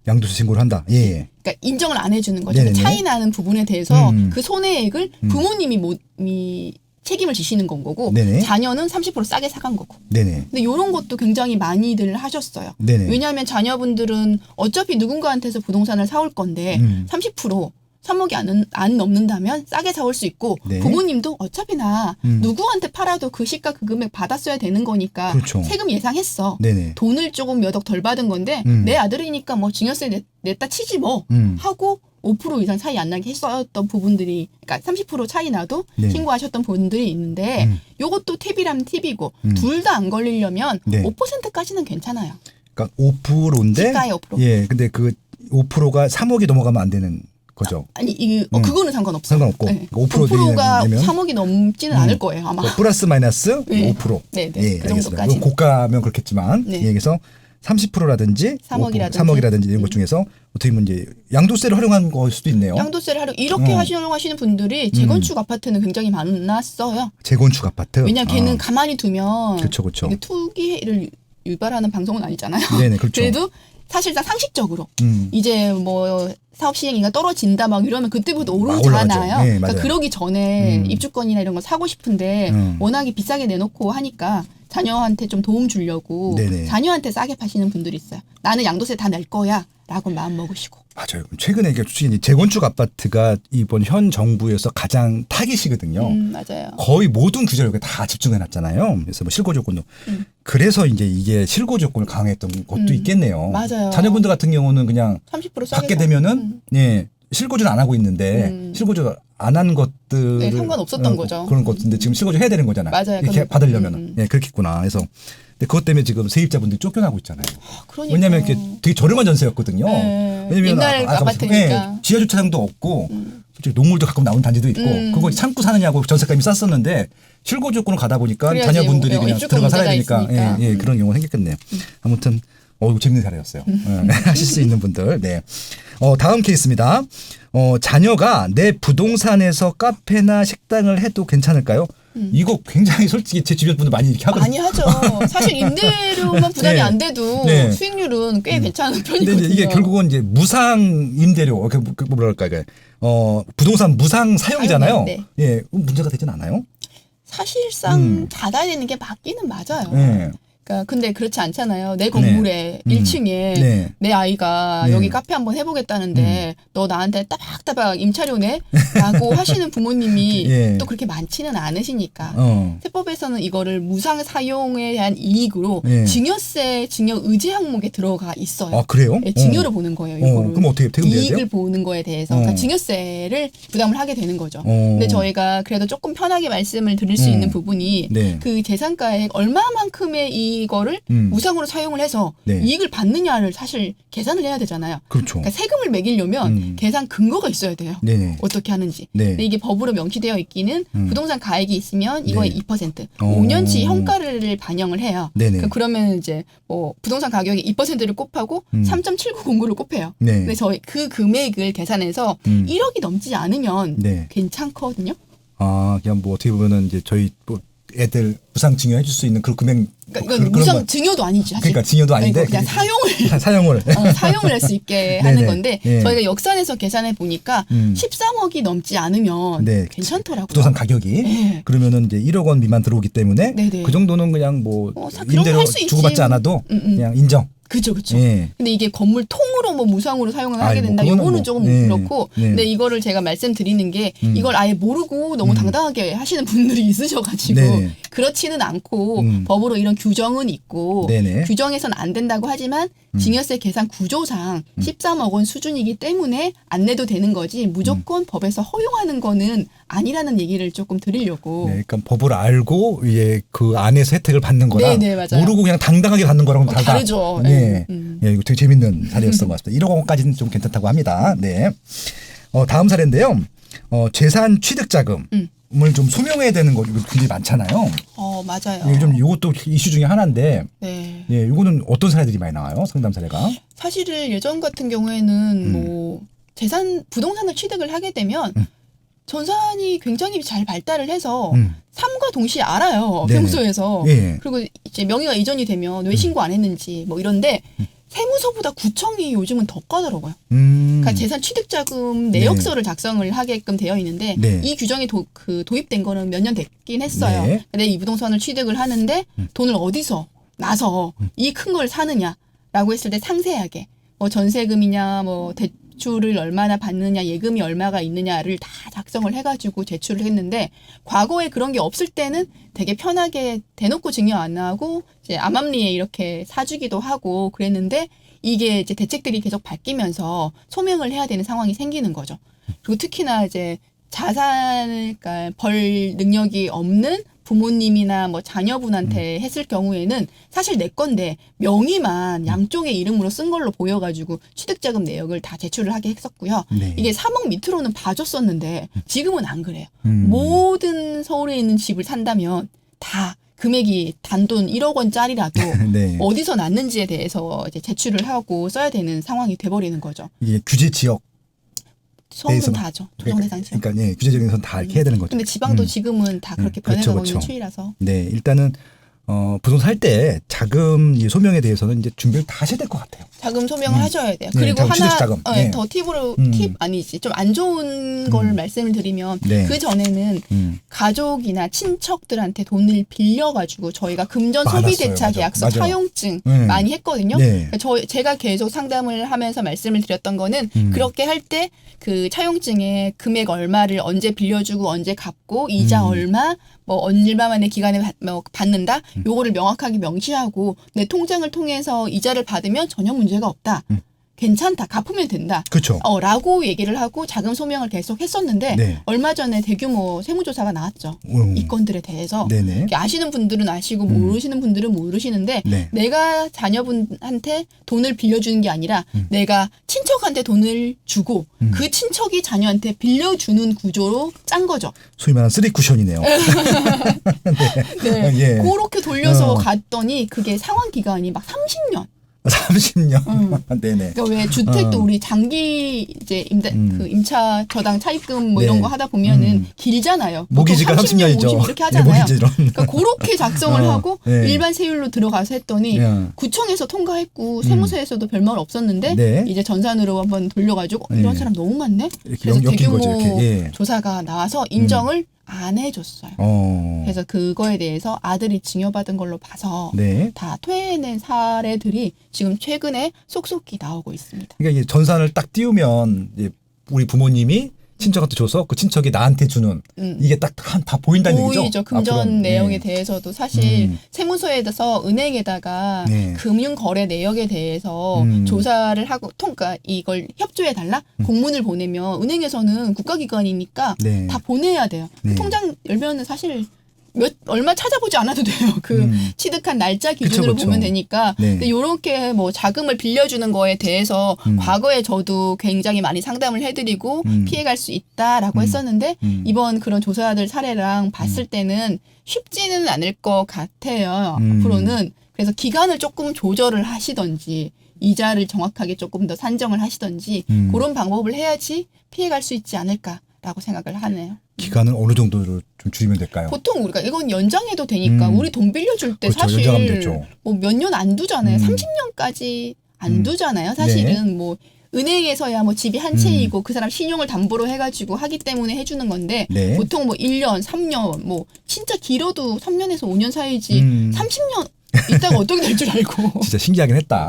S2: 양도세 신고를 한다. 예.
S1: 그러니까 인정을 안 해주는 거죠.
S2: 네네네.
S1: 차이 나는 부분에 대해서 그 손해액을 부모님이 책임을 지시는 건 거고
S2: 네네.
S1: 자녀는 30% 싸게 사간 거고.
S2: 네네.
S1: 근데 이런 것도 굉장히 많이들 하셨어요.
S2: 네네.
S1: 왜냐하면 자녀분들은 어차피 누군가한테서 부동산을 사올 건데 30% 3억이 안 넘는다면 싸게 사올 수 있고
S2: 네.
S1: 부모님도 어차피 나 누구한테 팔아도 그 시가 그 금액 받았어야 되는 거니까
S2: 그렇죠.
S1: 세금 예상했어.
S2: 네네.
S1: 돈을 조금 몇 억 덜 받은 건데 내 아들이니까 뭐 증여세 냈다 치지 뭐 하고 5% 이상 차이 안 나게 했었던 부분들이 그러니까 30% 차이 나도
S2: 네.
S1: 신고하셨던 분들이 있는데 요것도 팁이라면 팁이고 둘 다 안 걸리려면
S2: 네.
S1: 5%까지는 괜찮아요.
S2: 그러니까 5%인데
S1: 시가의 5%.
S2: 예. 근데 그 5%가 3억이 넘어가면 안 되는 거죠.
S1: 아니 이게 그거는 상관없어요.
S2: 상관없고
S1: 네.
S2: 5%
S1: 5%가
S2: 되면
S1: 3억이 넘지는 않을 거예요 아마.
S2: 뭐 플러스 마이너스
S1: 네.
S2: 5%.
S1: 네, 네.
S2: 예,
S1: 그
S2: 알겠습니다.
S1: 정도까지.
S2: 고가면 그렇겠지만
S1: 네.
S2: 예, 그래서 30%라든지
S1: 3억이라든지.
S2: 이런 것 중에서 어떻게 보면 이제 양도세를 활용한 걸 수도 있네요.
S1: 양도세를 이렇게 하시는 분들이 재건축 아파트는 굉장히 많았어요.
S2: 재건축 아파트.
S1: 왜냐하면 걔는 가만히 두면
S2: 그렇죠, 그렇죠.
S1: 이게 투기를 유발하는 방송은 아니잖아요.
S2: 네네, 그렇죠.
S1: 그래도 사실상 상식적으로
S2: 음.
S1: 이제 뭐 사업 시행인가 떨어진다 막 이러면 그때부터
S2: 올라가죠.
S1: 오르잖아요.
S2: 네,
S1: 그러니까 그러기 전에 입주권이나 이런 거 사고 싶은데 워낙에 비싸게 내놓고 하니까 자녀한테 좀 도움 주려고
S2: 네네.
S1: 자녀한테 싸게 파시는 분들이 있어요. 나는 양도세 다 낼 거야 라고 마음 먹으시고.
S2: 맞아요. 최근에 이게 솔직히 재건축 아파트가 이번 현 정부에서 가장 타깃이거든요.
S1: 맞아요.
S2: 거의 모든 규제를 여기 다 집중해놨잖아요. 그래서 뭐 실거 조건도. 그래서 이제 이게 실거 조건을 강화했던 것도 있겠네요.
S1: 맞아요.
S2: 자녀분들 같은 경우는 그냥
S1: 30% 싸게
S2: 받게 되면은 예 실거주는 안 하고 있는데 실거주 안 한 것들
S1: 네, 상관없었던 거죠.
S2: 그런 것인데 지금 실거주 해야 되는 거잖아요.
S1: 맞아요.
S2: 이렇게 받으려면은 예 그렇겠구나. 그래서 근데 그것 때문에 지금 세입자분들이 쫓겨나고 있잖아요.
S1: 그러니까.
S2: 왜냐하면 이게 되게 저렴한 전세였거든요.
S1: 네.
S2: 왜냐면
S1: 옛날 아파트니까.
S2: 예, 지하 주차장도 없고 솔직히 농물도 가끔 나오는 단지도 있고 그거 참고 사느냐고 전세값이 쌌었는데 실거 조건을 가다 보니까
S1: 그래야지.
S2: 자녀분들이 그냥
S1: 입주권
S2: 들어가 살아야
S1: 문제가
S2: 되니까
S1: 있으니까.
S2: 예, 그런 경우가 생겼겠네요. 아무튼 재밌는 사례였어요. 하실 수 있는 분들. 네. 다음 케이스입니다. 자녀가 내 부동산에서 카페나 식당을 해도 괜찮을까요? 이거 굉장히 솔직히 제 주변 분들 많이 이렇게 하거든요.
S1: 많이 하죠. 사실 임대료만 부담이
S2: 네.
S1: 안 돼도
S2: 네.
S1: 수익률은 꽤 괜찮은
S2: 근데
S1: 편이거든요.
S2: 이제 이게 결국은 이제 무상 임대료, 뭐랄까, 부동산 무상 사용이잖아요.
S1: 네.
S2: 예, 문제가 되진 않아요?
S1: 사실상 닫아야 되는 게 맞기는 맞아요.
S2: 네.
S1: 그러니까 근데 그렇지 않잖아요. 내 건물에 1층에
S2: 네.
S1: 내 아이가
S2: 네.
S1: 여기 카페 한번 해보겠다는데 너 나한테 따박따박 임차료 내? 라고 하시는 부모님이
S2: 예.
S1: 또 그렇게 많지는 않으시니까 세법에서는 이거를 무상 사용에 대한 이익으로
S2: 예.
S1: 증여 의제 항목에 들어가 있어요.
S2: 아, 그래요?
S1: 네, 증여를 보는 거예요. 이거를.
S2: 그럼 어떻게 대응돼야 돼요?
S1: 이익을 보는 거에 대해서 그러니까 증여세를 부담을 하게 되는 거죠. 근데 저희가 그래도 조금 편하게 말씀을 드릴 수 있는 부분이
S2: 네.
S1: 그 재산가액 얼마만큼의 이거를 무상으로 사용을 해서
S2: 네.
S1: 이익을 받느냐를 사실 계산을 해야 되잖아요.
S2: 그렇죠.
S1: 그러니까 세금을 매기려면 계산 근거가 있어야 돼요.
S2: 네네.
S1: 어떻게 하는지.
S2: 네.
S1: 근데 이게 법으로 명시되어 있기는 부동산 가액이 있으면 이거의
S2: 네.
S1: 2%, 5년치 현가를 반영을 해요.
S2: 네네.
S1: 그러면 이제 뭐 부동산 가격이 2%를 곱하고 3.7909를 곱해요.
S2: 네.
S1: 근데 저희 그 금액을 계산해서 1억이 넘지 않으면
S2: 네.
S1: 괜찮거든요.
S2: 아, 그냥 뭐 어떻게 보면은 이제 저희 뭐 애들 무상 증여해 줄 수 있는 그 금액.
S1: 그러니까 이건 무상 증여도 아니지. 사실.
S2: 그러니까 증여도 아닌데.
S1: 아니, 그냥 사용을
S2: 사용을
S1: 할 수 있게
S2: 네네.
S1: 하는 건데
S2: 네.
S1: 저희가 역산해서 계산해 보니까 13억이 넘지 않으면
S2: 네.
S1: 괜찮더라고요.
S2: 부동산 가격이
S1: 네.
S2: 그러면 이제 1억 원 미만 들어오기 때문에
S1: 네네.
S2: 그 정도는 그냥 뭐
S1: 그런 거
S2: 임대료
S1: 할수 있지.
S2: 주고받지 않아도 그냥 인정.
S1: 그죠.
S2: 예.
S1: 근데 이게 건물 통으로 뭐 무상으로 사용을 하게
S2: 아이, 뭐
S1: 된다.
S2: 그거는
S1: 요거는
S2: 뭐,
S1: 조금
S2: 네.
S1: 그렇고.
S2: 네.
S1: 근데 이거를 제가 말씀드리는 게 이걸 아예 모르고 너무 당당하게 하시는 분들이 있으셔가지고
S2: 네네.
S1: 그렇지는 않고 법으로 이런 규정은 있고
S2: 네네.
S1: 규정에서는 안 된다고 하지만 증여세 계산 구조상 13억 원 수준이기 때문에 안 내도 되는 거지 무조건 법에서 허용하는 거는 아니라는 얘기를 조금 드리려고.
S2: 네, 그러니까 법을 알고 그 안에서 혜택을 받는 거랑
S1: 네네, 맞아요.
S2: 모르고 그냥 당당하게 받는 거랑은 다르다.
S1: 다르죠.
S2: 네. 예, 이거 되게 재밌는 사례였던 것 같습니다. 1억 원까지는 좀 괜찮다고 합니다. 네. 다음 사례인데요. 재산 취득 자금을 좀 소명해야 되는 거 굉장히 많잖아요.
S1: 맞아요.
S2: 요즘 이것도 이슈 중에 하나인데,
S1: 네.
S2: 예, 이거는 어떤 사례들이 많이 나와요? 상담 사례가?
S1: 사실은 예전 같은 경우에는 뭐 부동산을 취득을 하게 되면 전산이 굉장히 잘 발달을 해서 삶과 동시에 알아요.
S2: 네네.
S1: 평소에서.
S2: 예.
S1: 그리고 이제 명의가 이전이 되면 왜 신고 안 했는지 뭐 이런데 세무서보다 구청이 요즘은 더 까다로워요. 그러니까 재산 취득자금 내역서를 작성을 하게끔 되어 있는데
S2: 네.
S1: 이 규정이 도입된 거는 몇 년 됐긴 했어요.
S2: 네.
S1: 근데 이 부동산을 취득을 하는데 돈을 어디서 나서 이 큰 걸 사느냐라고 했을 때 상세하게 뭐 전세금이냐 뭐 대출을 얼마나 받느냐 예금이 얼마가 있느냐를 다 작성을 해가지고 제출을 했는데 과거에 그런 게 없을 때는 되게 편하게 대놓고 증여 안 하고 이제 암암리에 이렇게 사주기도 하고 그랬는데 이게 이제 대책들이 계속 바뀌면서 소명을 해야 되는 상황이 생기는 거죠. 그리고 특히나 이제 자산을 그러니까 벌 능력이 없는 부모님이나 뭐 자녀분한테 했을 경우에는 사실 내 건데 명의만 양쪽의 이름으로 쓴 걸로 보여가지고 취득자금 내역을 다 제출을 하게 했었고요.
S2: 네.
S1: 이게 3억 밑으로는 봐줬었는데 지금은 안 그래요. 모든 서울에 있는 집을 산다면 다 금액이 단돈 1억 원짜리라도
S2: 네.
S1: 어디서 났는지에 대해서 이제 제출을 하고 써야 되는 상황이 돼버리는 거죠.
S2: 이게 규제 지역
S1: 서울은
S2: 대해서는-
S1: 다죠. 조정대상 지역.
S2: 그러니까 예, 규제적인 다 이렇게 해야 되는 거죠.
S1: 근데 지방도 지금은 다 그렇게 변해가고
S2: 그렇죠,
S1: 있는
S2: 그렇죠.
S1: 추이라서.
S2: 네, 일단은 부동산 살 때 자금 이 소명에 대해서는 이제 준비를 다 하셔야 될 것 같아요.
S1: 자금 소명을 하셔야 돼요.
S2: 네,
S1: 그리고
S2: 자금,
S1: 하나
S2: 취득자금.
S1: 네,
S2: 네.
S1: 더 팁으로
S2: 음.
S1: 팁 아니지 좀 안 좋은 걸 말씀을 드리면
S2: 네.
S1: 그 전에는 가족이나 친척들한테 돈을 빌려가지고 저희가 금전
S2: 많았어요.
S1: 소비대차
S2: 맞아.
S1: 계약서
S2: 맞아.
S1: 차용증 많이 했거든요.
S2: 네.
S1: 그러니까 제가 계속 상담을 하면서 말씀을 드렸던 거는 그렇게 할 때 그 차용증에 금액 얼마를 언제 빌려주고 언제 갚고 이자 얼마 뭐 얼마만의 기간에 받는다 요거를 명확하게 명시하고 내 통장을 통해서 이자를 받으면 전혀 문제가 없다. 괜찮다. 갚으면 된다.
S2: 그렇죠.
S1: 라고 얘기를 하고 자금 소명을 계속 했었는데
S2: 네.
S1: 얼마 전에 대규모 세무조사가 나왔죠. 이 건들에 대해서.
S2: 네네.
S1: 아시는 분들은 아시고 모르시는 분들은 모르시는데
S2: 네.
S1: 내가 자녀분한테 돈을 빌려주는 게 아니라 내가 친척한테 돈을 주고 그 친척이 자녀한테 빌려주는 구조로 짠 거죠.
S2: 소위 말하는 쓰리 쿠션이네요.
S1: 네.
S2: 예.
S1: 그렇게 돌려서
S2: 어.
S1: 갔더니 그게 상환 기간이 막 30년.
S2: 30년. 네네.
S1: 그러니까 왜 주택도 우리 장기 이제 그 임차 저당 차입금 뭐
S2: 네.
S1: 이런 거 하다 보면은 길잖아요.
S2: 모기지가
S1: 보통
S2: 30년이죠.
S1: 50 이렇게 하잖아요.
S2: 모기지론.
S1: 그러니까 그렇게 작성을 하고
S2: 네.
S1: 일반 세율로 들어가서 했더니
S2: 예.
S1: 구청에서 통과했고 세무서에서도 별말 없었는데
S2: 네.
S1: 이제 전산으로 한번 돌려가지고
S2: 네.
S1: 이런 사람 너무 많네.
S2: 이렇게
S1: 그래서
S2: 엮인
S1: 대규모
S2: 거죠, 이렇게. 예.
S1: 조사가 나와서 인정을 안 해줬어요. 그래서 그거에 대해서 아들이 증여받은 걸로 봐서
S2: 네.
S1: 다 퇴해낸 사례들이 지금 최근에 속속히 나오고 있습니다.
S2: 그러니까 이게 전산을 딱 띄우면 이제 우리 부모님이 친척한테 줘서 그 친척이 나한테 주는 이게 딱 다 보인다는 얘기죠.
S1: 보이죠. 금전
S2: 앞으로는.
S1: 내역에
S2: 네.
S1: 대해서도 사실
S2: 음.
S1: 세무서에서 은행에다가
S2: 네.
S1: 금융거래 내역에 대해서 조사를 하고 그러니까 이걸 협조해 달라 공문을 보내면 은행에서는 국가기관이니까
S2: 네.
S1: 다 보내야 돼요.
S2: 네.
S1: 통장 열면은 사실 얼마 찾아보지 않아도 돼요. 그 취득한 날짜 기준으로
S2: 그쵸.
S1: 보면 되니까.
S2: 네.
S1: 근데 요렇게 뭐 자금을 빌려주는 거에 대해서 과거에 저도 굉장히 많이 상담을 해드리고 피해갈 수 있다라고 했었는데 이번 그런 조사들 사례랑 봤을 때는 쉽지는 않을 것 같아요. 앞으로는. 그래서 기간을 조금 조절을 하시던지 이자를 정확하게 조금 더 산정을 하시던지 그런 방법을 해야지 피해갈 수 있지 않을까라고 생각을 하네요.
S2: 기간은 어느 정도로 좀 줄이면 될까요?
S1: 보통 우리가 이건 연장해도 되니까 우리 돈 빌려줄 때
S2: 그렇죠. 연장하면
S1: 사실
S2: 되죠.
S1: 뭐 몇 년 안 두잖아요. 30년까지 안 두잖아요. 사실은
S2: 네.
S1: 뭐 은행에서야 뭐 집이 한 채이고 그 사람 신용을 담보로 해가지고 하기 때문에 해주는 건데
S2: 네.
S1: 보통 뭐 1년, 3년 뭐 진짜 길어도 3년에서 5년 사이지 30년 있다가 어떻게 될 줄 알고.
S2: 진짜 신기하긴 했다.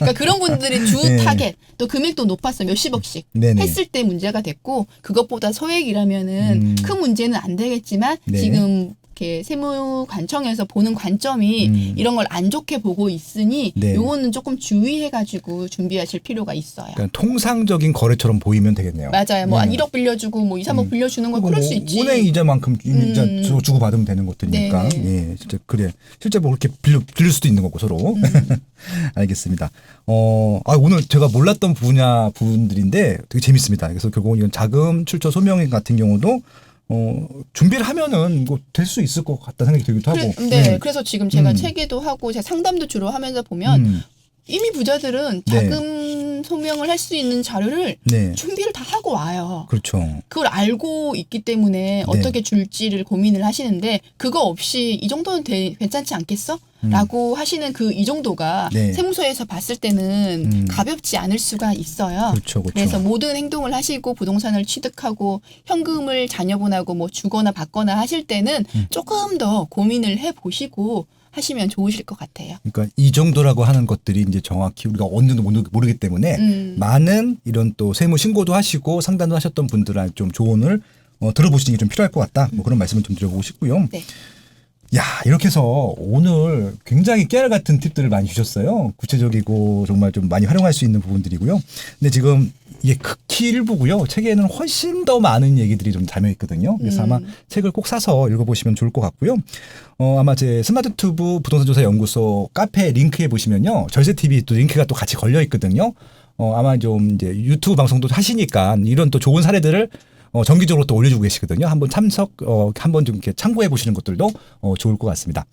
S1: 그러니까 그런 분들이 주
S2: 네.
S1: 타겟 또 금액도 높았어 몇십억씩
S2: 네네.
S1: 했을 때 문제가 됐고 그것보다 소액이라면은 큰 문제는 안 되겠지만
S2: 네.
S1: 지금 이렇게 세무관청에서 보는 관점이 이런 걸 안 좋게 보고 있으니
S2: 네.
S1: 요거는 조금 주의해가지고 준비하실 필요가 있어요.
S2: 그러니까 통상적인 거래처럼 보이면 되겠네요.
S1: 맞아요. 뭐 한
S2: 네.
S1: 1억 빌려주고 뭐 2, 3억 빌려주는 건 그럴 수 있지.
S2: 은행 이자만큼 이자 주고 받으면 되는 것들이니까.
S1: 네네.
S2: 예, 진짜 그래. 실제 뭐 그렇게 빌릴 수도 있는 거고 서로. 알겠습니다. 오늘 제가 몰랐던 부분들인데 되게 재밌습니다. 그래서 결국은 이건 자금 출처 소명 같은 경우도 준비를 하면은 뭐 될 수 있을 것 같다 생각이 들기도 하고.
S1: 네. 그래서 지금 제가 체계도 하고 제가 상담도 주로 하면서 보면 이미 부자들은
S2: 네.
S1: 자금 소명을 할 수 있는 자료를
S2: 네.
S1: 준비를 다 하고 와요.
S2: 그렇죠.
S1: 그걸 알고 있기 때문에 어떻게 줄지를 고민을 하시는데 그거 없이 이 정도는 괜찮지 않겠어? 라고 하시는 그 이 정도가
S2: 네.
S1: 세무서에서 봤을 때는 가볍지 않을 수가 있어요.
S2: 그렇죠, 그렇죠.
S1: 그래서 모든 행동을 하시고 부동산을 취득하고 현금을 자녀분하고 뭐 주거나 받거나 하실 때는 조금 더 고민을 해보시고 하시면 좋으실 것 같아요.
S2: 그러니까 이 정도라고 하는 것들이 이제 정확히 우리가 어느 정도 모르기 때문에 많은 이런 또 세무 신고도 하시고 상담도 하셨던 분들한 좀 조언을 들어보시는 게 좀 필요할 것 같다. 뭐 그런 말씀을 좀 드려보고 싶고요.
S1: 네.
S2: 야, 이렇게 해서 오늘 굉장히 깨알 같은 팁들을 많이 주셨어요. 구체적이고 정말 좀 많이 활용할 수 있는 부분들이고요. 근데 지금 이게 극히 일부고요. 책에는 훨씬 더 많은 얘기들이 좀 담겨 있거든요. 그래서 아마 책을 꼭 사서 읽어보시면 좋을 것 같고요. 아마 제 스마트튜브 부동산조사 연구소 카페 링크에 보시면요. 절세TV 또 링크가 또 같이 걸려 있거든요. 아마 좀 이제 유튜브 방송도 하시니까 이런 또 좋은 사례들을 정기적으로 또 올려주고 계시거든요. 한번 한번 좀 이렇게 참고해 보시는 것들도 좋을 것 같습니다.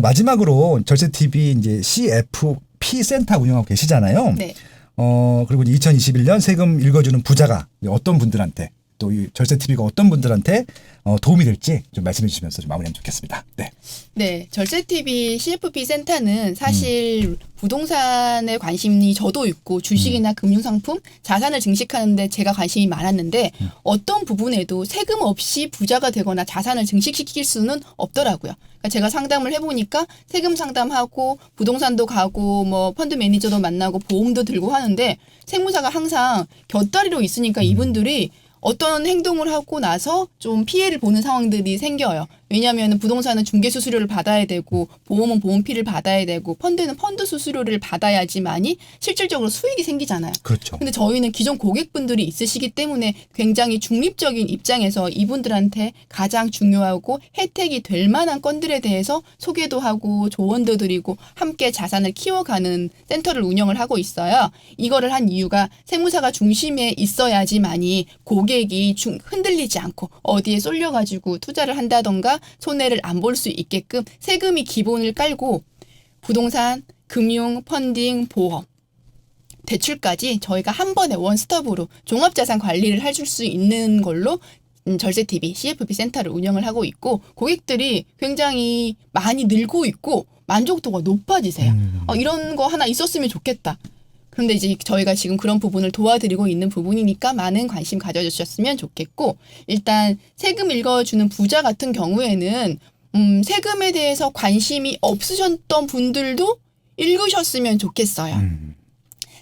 S2: 마지막으로 절세TV 이제 CFP 센터 운영하고 계시잖아요.
S1: 네.
S2: 그리고 2021년 세금 읽어주는 부자가 어떤 분들한테 또 이 절세TV가 어떤 분들한테 도움이 될지 좀 말씀해 주시면서 좀 마무리하면 좋겠습니다. 네.
S1: 네, 절세TV CFP 센터는 사실 부동산에 관심이 저도 있고 주식이나 금융상품, 자산을 증식하는데 제가 관심이 많았는데 어떤 부분에도 세금 없이 부자가 되거나 자산을 증식시킬 수는 없더라고요. 그러니까 제가 상담을 해보니까 세금 상담하고 부동산도 가고 뭐 펀드 매니저도 만나고 보험도 들고 하는데 세무사가 항상 곁다리로 있으니까 이분들이 어떤 행동을 하고 나서 좀 피해를 보는 상황들이 생겨요. 왜냐하면 부동산은 중개 수수료를 받아야 되고 보험은 보험비를 받아야 되고 펀드는 펀드 수수료를 받아야지만이 실질적으로 수익이 생기잖아요.
S2: 그렇죠.
S1: 근데 저희는 기존 고객분들이 있으시기 때문에 굉장히 중립적인 입장에서 이분들한테 가장 중요하고 혜택이 될 만한 건들에 대해서 소개도 하고 조언도 드리고 함께 자산을 키워가는 센터를 운영을 하고 있어요. 이거를 한 이유가 세무사가 중심에 있어야지만이 고객이 흔들리지 않고 어디에 쏠려가지고 투자를 한다던가 손해를 안 볼 수 있게끔 세금이 기본을 깔고 부동산, 금융, 펀딩, 보험, 대출까지 저희가 한 번에 원스톱으로 종합자산 관리를 해줄 수 있는 걸로 절세TV CFP 센터를 운영을 하고 있고 고객들이 굉장히 많이 늘고 있고 만족도가 높아지세요. 이런 거 하나 있었으면 좋겠다. 그런데 이제 저희가 지금 그런 부분을 도와드리고 있는 부분이니까 많은 관심 가져주셨으면 좋겠고 일단 세금 읽어주는 부자 같은 경우에는 세금에 대해서 관심이 없으셨던 분들도 읽으셨으면 좋겠어요.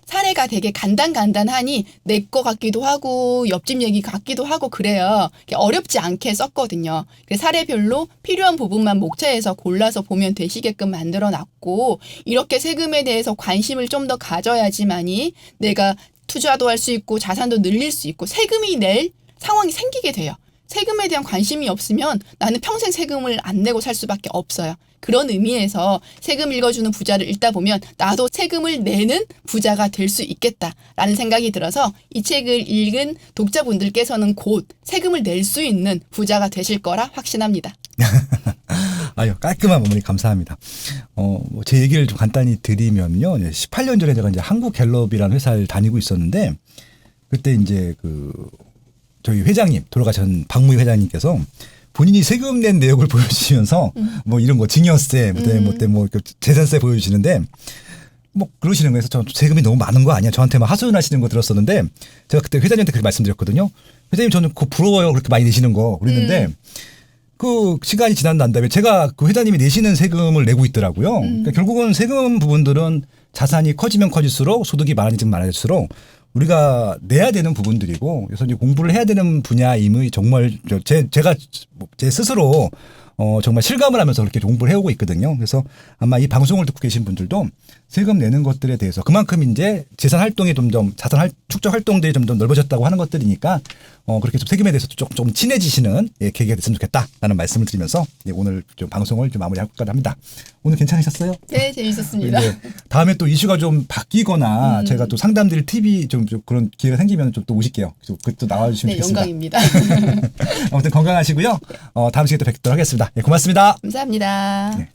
S1: 사례가 되게 간단하니 내 거 같기도 하고 옆집 얘기 같기도 하고 그래요. 어렵지 않게 썼거든요. 사례별로 필요한 부분만 목차에서 골라서 보면 되시게끔 만들어놨고 이렇게 세금에 대해서 관심을 좀 더 가져야지만이 내가 투자도 할 수 있고 자산도 늘릴 수 있고 세금이 낼 상황이 생기게 돼요. 세금에 대한 관심이 없으면 나는 평생 세금을 안 내고 살 수밖에 없어요. 그런 의미에서 세금 읽어주는 부자를 읽다 보면 나도 세금을 내는 부자가 될 수 있겠다라는 생각이 들어서 이 책을 읽은 독자분들께서는 곧 세금을 낼 수 있는 부자가 되실 거라 확신합니다.
S2: 아유, 깔끔한 마무리 감사합니다. 제 얘기를 좀 간단히 드리면요. 18년 전에 제가 이제 한국갤럽이라는 회사를 다니고 있었는데 그때 이제 저희 회장님 돌아가신 박무희 회장님께서 본인이 세금 낸 내역을 보여주시면서 뭐 이런 거 증여세, 뭐 재산세 보여주시는데 뭐 그러시는 거에서 저 세금이 너무 많은 거 아니야? 저한테 막 하소연하시는 거 들었었는데 제가 그때 회장님한테 그렇게 말씀드렸거든요. 회장님 저는 그거 부러워요. 그렇게 많이 내시는 거 그랬는데 그 시간이 지난 다음에 제가 그 회장님이 내시는 세금을 내고 있더라고요. 그러니까 결국은 세금 부분들은 자산이 커지면 커질수록 소득이 많아지면 많아질수록 우리가 내야 되는 부분들이고 그래서 이제 공부를 해야 되는 분야임의 정말 제가 제 스스로 정말 실감을 하면서 그렇게 공부를 해오고 있거든요. 그래서 아마 이 방송을 듣고 계신 분들도 세금 내는 것들에 대해서 그만큼 이제 재산 활동이 점점 축적 활동들이 점점 넓어졌다고 하는 것들이니까 그렇게 좀 세금에 대해서 좀 친해지시는 계기가 됐으면 좋겠다라는 말씀을 드리면서 오늘 좀 방송을 좀 마무리할까 합니다. 오늘 괜찮으셨어요?
S1: 네, 재밌었습니다.
S2: 다음에 또 이슈가 좀 바뀌거나 제가 또 상담드릴 팁이 좀 그런 기회가 생기면 좀 또 오실게요. 그또 나와주시면 좋겠습니다.
S1: 영광입니다.
S2: 아무튼 건강하시고요. 다음 시간에 또 뵙도록 하겠습니다. 고맙습니다.
S1: 감사합니다.
S2: 네.